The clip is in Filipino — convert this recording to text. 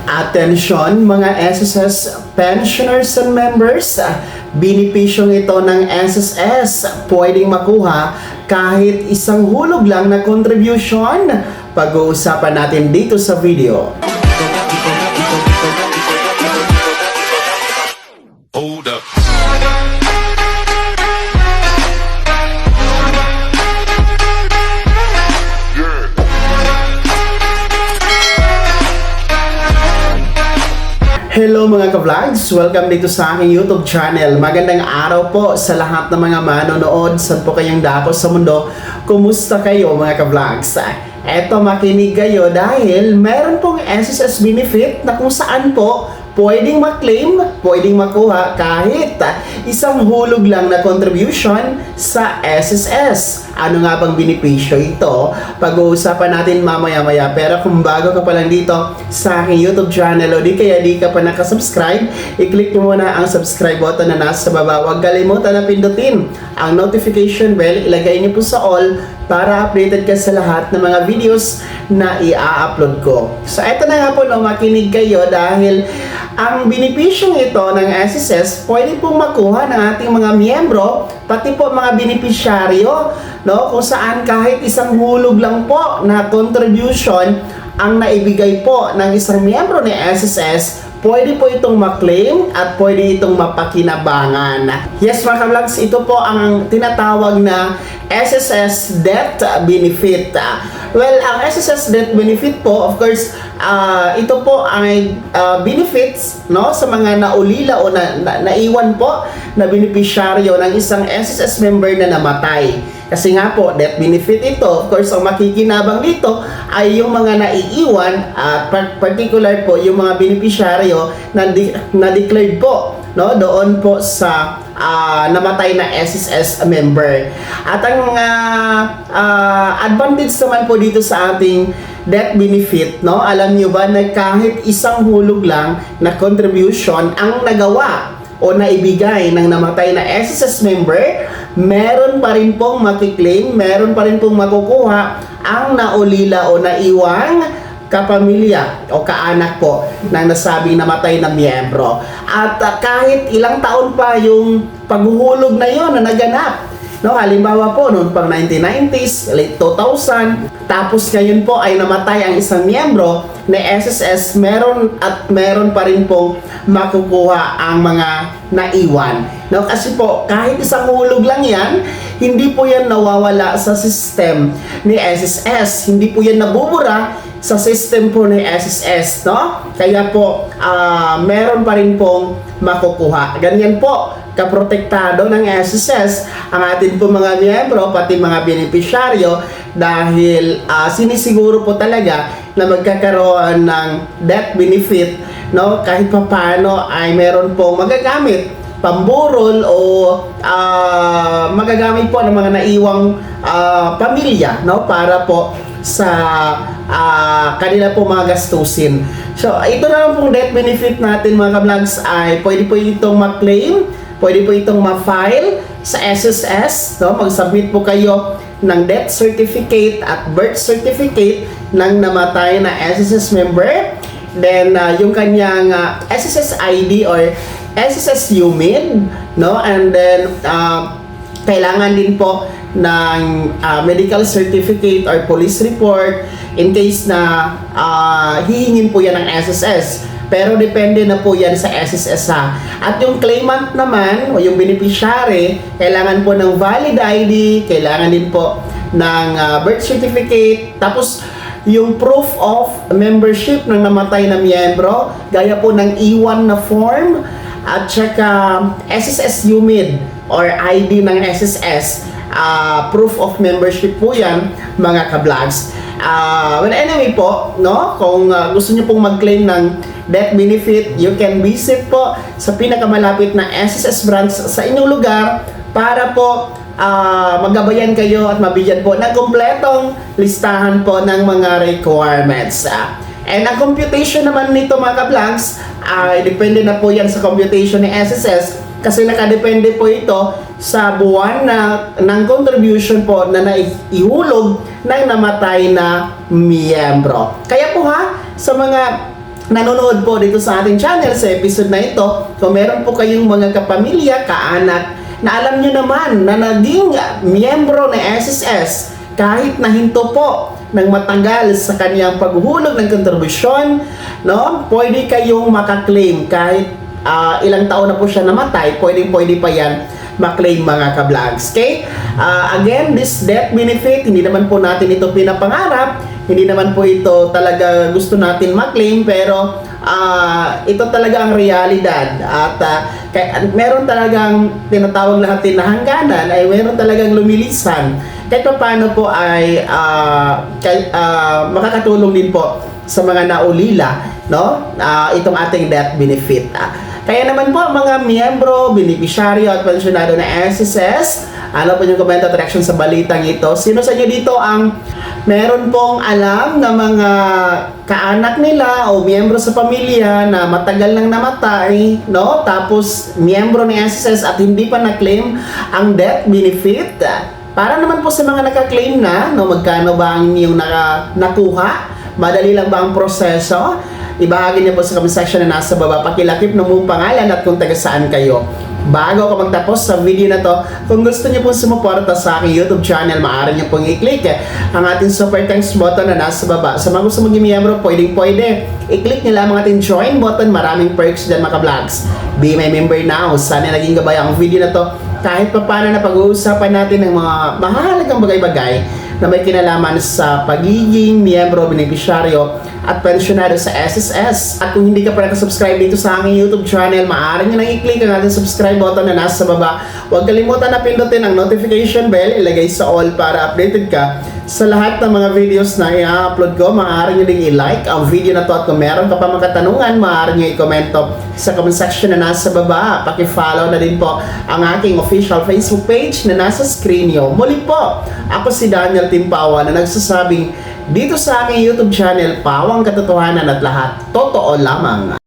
Atensyon mga SSS pensioners and members, benepisyong ito ng SSS pwedeng makuha kahit isang hulog lang na contribution. Pag-uusapan natin dito sa video. Hold up. Hello mga ka-vlogs! Welcome dito sa aking YouTube channel. Magandang araw po sa lahat ng mga manonood. Saan po kayong dako sa mundo? Kumusta kayo mga ka-vlogs? Eto, makinig kayo dahil meron pong SSS benefit na kung saan po pwedeng maklaim, pwedeng makuha kahit isang hulog lang na contribution sa SSS. Ano nga bang benepisyo ito? Pag-uusapan natin mamaya-maya. Pero kung bago ka pa lang dito sa aking YouTube channel o di ka pa nakasubscribe, i-click mo muna ang subscribe button na nasa baba. Huwag kalimutan na pindutin ang notification bell. Ilagay niyo po sa all para updated ka sa lahat ng mga videos na i-upload ko. So, eto na nga po, no, makinig kayo dahil ang benepisyong ito ng SSS pwede pong makuha ng ating mga miyembro, pati po mga benepisyaryo, no, kung saan kahit isang hulog lang po na contribution ang naibigay po ng isang miyembro ni SSS, pwede po itong maklaim at pwede itong mapakinabangan. Yes mga ka-vlogs, ito po ang tinatawag na SSS Death Benefit. Well, ang SSS Death Benefit po, of course, ito po ay benefits, no, sa mga naulila o naiwan po na beneficiaryo ng isang SSS member na namatay. Kasi nga po, death benefit ito, of course, ang makikinabang dito ay yung mga naiiwan, particular po yung mga beneficiaryo na declared po, no, doon po sa namatay na SSS member. At ang advantage naman po dito sa ating death benefit, no, alam nyo ba na kahit isang hulog lang na contribution ang nagawa o naibigay ng namatay na SSS member, meron pa rin pong makiklaim, meron pa rin pong makukuha ang naulila o naiwang kapamilya o kaanak po ng nasabing namatay na miyembro. At kahit ilang taon pa yung paghuhulog na yon na naganap, no, halimbawa po noon pang 1990s, late 2000, tapos ngayon po ay namatay ang isang miyembro na SSS, meron pa rin pong makukuha ang mga naiwan. No, kasi po kahit isang hulog lang yan, hindi po yan nawawala sa system ni SSS, hindi po yan nabubura sa system po ni SSS, no? Kaya po meron pa rin pong makukuha. Ganyan po kaprotektado ng SSS ang atin po mga miyembro, pati mga beneficiaryo, dahil sinisiguro po talaga na magkakaroon ng death benefit, no, kahit pa paano ay meron pong magagamit pamburol o magagamit po ng mga naiwang pamilya, no, para po sa kanila po mga gastusin. So, ito na lang pong death benefit natin mga ka-vlogs, ay pwede po itong ma-claim, pwede po itong ma-file sa SSS, no? Mag-submit po kayo ng death certificate at birth certificate ng namatay na SSS member. Then, yung kanyang SSS ID or SSS UMID, no? And then, kailangan din po ng medical certificate or police report in case na hihingin po yan ng SSS. Pero depende na po yan sa SSS ha. At yung claimant naman o yung beneficiary, kailangan po ng valid ID, kailangan din po ng birth certificate, tapos yung proof of membership ng namatay na miyembro, gaya po ng E1 na form, at saka SSS UMID or ID ng SSS, proof of membership po yan mga ka-vlogs. Well, anyway po, no, kung gusto nyo pong mag-claim ng death benefit, you can visit po sa pinakamalapit na SSS branch sa inyong lugar para po magabayan kayo at mabigyan po ng kompletong listahan po ng mga requirements. And ang computation naman nito mga ka-vlogs, depende na po yan sa computation ni SSS kasi nakadepende po ito sa buwan ng contribution po na naihulog ng namatay na miyembro. Kaya po ha, sa mga nanonood po dito sa ating channel sa episode na ito, kung meron po kayong mga kapamilya, kaanak, na alam nyo naman na naging miyembro ng SSS kahit nahinto po ng matagal sa kanyang paghuhulog ng kontribusyon, no? Pwede kayong makaklaim kahit ilang taon na po siya namatay, pwede pa yan maklaim mga ka-vlogs. Okay? Again, this death benefit, hindi naman po natin ito pinapangarap, hindi naman po ito talaga gusto natin maklaim, pero ito talaga ang realidad. At meron talagang tinatawag natin na hangganan, ay meron talagang lumilisan. Kahit pa paano po ay makakatulong din po sa mga naulila, no? Itong ating death benefit. Kaya naman po mga miyembro, benepisyaryo at pensyonado na SSS, ano po yung comment at reaction sa balitang ito? Sino sa inyo dito ang meron pong alam na mga kaanak nila o miyembro sa pamilya na matagal nang namatay, no? Tapos miyembro ng SSS at hindi pa na-claim ang death benefit? Para naman po sa mga naka-claim na, no, magkano ba ang inyong nakuha? Madali lang ba ang proseso? Ibahagi niyo po sa comment section na nasa baba. Pakilakip ng mong pangalan at kung taga saan kayo. Bago ako magtapos sa video na to, kung gusto niyo pong sumuporta sa aking YouTube channel, maaari niyo pong i-click ang ating super thanks button na nasa baba. Sa mga gusto maging miyembro, pwede. I-click niyo lang ang ating join button. Maraming perks dyan mga vlogs. Be my member now. Sana naging gabay ang video na to. Kahit pa paano na pag-uusapan natin ng mga mahalagang bagay-bagay na may kinalaman sa pagiging miyembro, benepisyaryo at pensyonado sa SSS. At kung hindi ka pa nakasubscribe dito sa aking YouTube channel, maaari nyo nang i-click ang ating subscribe button na nasa baba. Huwag kalimutan na pindutin ang notification bell, ilagay sa all para updated ka sa lahat ng mga videos na i-upload ko. Maaari nyo ding i-like ang video na to at kung meron ka pa mga katanungan, maaari nyo i-komento sa comment section na nasa baba. Paki-follow na din po ang aking official Facebook page na nasa screen nyo. Muli po, ako si Daniel Timpawa na nagsasabing dito sa aking YouTube channel, pawang katotohanan at lahat totoo lamang.